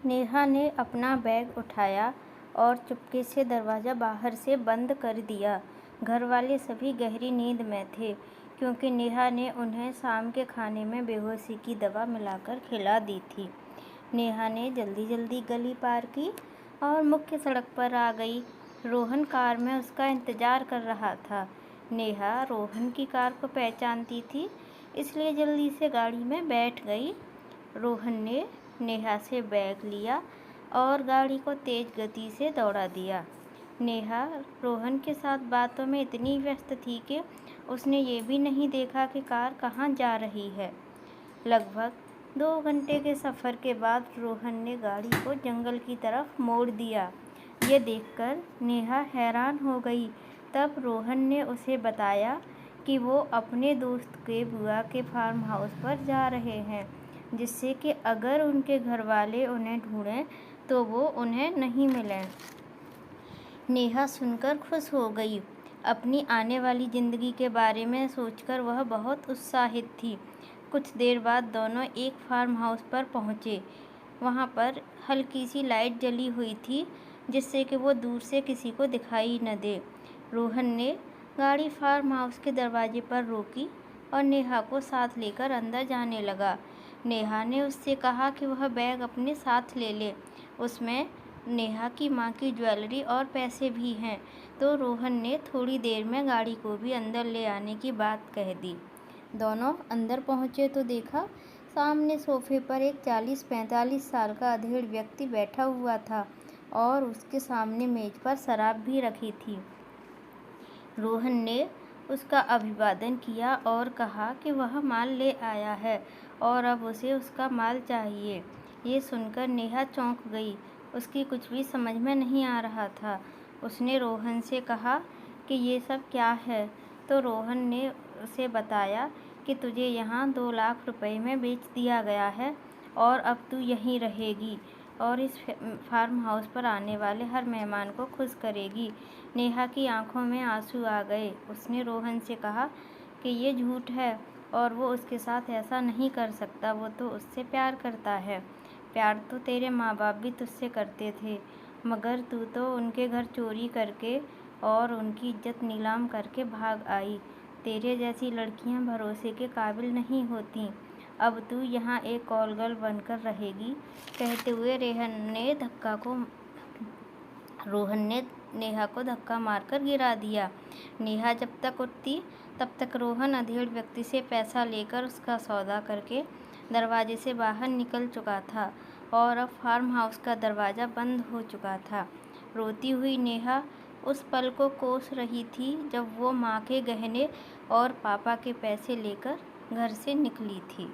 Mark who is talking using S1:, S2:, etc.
S1: नेहा ने अपना बैग उठाया और चुपके से दरवाज़ा बाहर से बंद कर दिया। घर वाले सभी गहरी नींद में थे, क्योंकि नेहा ने उन्हें शाम के खाने में बेहोशी की दवा मिलाकर खिला दी थी। नेहा ने जल्दी जल्दी गली पार की और मुख्य सड़क पर आ गई। रोहन कार में उसका इंतज़ार कर रहा था। नेहा रोहन की कार को पहचानती थी, इसलिए जल्दी से गाड़ी में बैठ गई। रोहन ने नेहा से बैग लिया और गाड़ी को तेज गति से दौड़ा दिया। नेहा रोहन के साथ बातों में इतनी व्यस्त थी कि उसने ये भी नहीं देखा कि कार कहाँ जा रही है। लगभग 2 घंटे के सफ़र के बाद रोहन ने गाड़ी को जंगल की तरफ मोड़ दिया। ये देखकर नेहा हैरान हो गई। तब रोहन ने उसे बताया कि वो अपने दोस्त के बुआ के फार्म हाउस पर जा रहे हैं, जिससे कि अगर उनके घर वाले उन्हें ढूंढें तो वो उन्हें नहीं मिलें। नेहा सुनकर खुश हो गई। अपनी आने वाली ज़िंदगी के बारे में सोचकर वह बहुत उत्साहित थी। कुछ देर बाद दोनों एक फार्म हाउस पर पहुँचे। वहाँ पर हल्की सी लाइट जली हुई थी, जिससे कि वो दूर से किसी को दिखाई न दे। रोहन ने गाड़ी फार्म हाउस के दरवाजे पर रोकी और नेहा को साथ लेकर अंदर जाने लगा। नेहा ने उससे कहा कि वह बैग अपने साथ ले ले, उसमें नेहा की माँ की ज्वेलरी और पैसे भी हैं। तो रोहन ने थोड़ी देर में गाड़ी को भी अंदर ले आने की बात कह दी। दोनों अंदर पहुँचे तो देखा सामने सोफे पर एक 40-45 साल का अधेड़ व्यक्ति बैठा हुआ था और उसके सामने मेज पर शराब भी रखी थी। रोहन ने उसका अभिवादन किया और कहा कि वह माल ले आया है और अब उसे उसका माल चाहिए। ये सुनकर नेहा चौंक गई। उसकी कुछ भी समझ में नहीं आ रहा था। उसने रोहन से कहा कि ये सब क्या है, तो रोहन ने उसे बताया कि तुझे यहाँ 2 लाख रुपए में बेच दिया गया है और अब तू यहीं रहेगी और इस फार्म हाउस पर आने वाले हर मेहमान को खुश करेगी। नेहा की आंखों में आंसू आ गए। उसने रोहन से कहा कि ये झूठ है और वो उसके साथ ऐसा नहीं कर सकता। वो तो उससे प्यार करता है। प्यार तो तेरे माँ बाप भी तुझसे करते थे, मगर तू तो उनके घर चोरी करके और उनकी इज्जत नीलाम करके भाग आई। तेरे जैसी लड़कियां भरोसे के काबिल नहीं होती। अब तू यहाँ एक कॉल गर्ल बनकर रहेगी। कहते हुए रोहन ने नेहा को धक्का मारकर गिरा दिया। नेहा जब तक उठती तब तक रोहन अधेड़ व्यक्ति से पैसा लेकर उसका सौदा करके दरवाजे से बाहर निकल चुका था और अब फार्म हाउस का दरवाज़ा बंद हो चुका था। रोती हुई नेहा उस पल को कोस रही थी जब वो माँ के गहने और पापा के पैसे लेकर घर से निकली थी।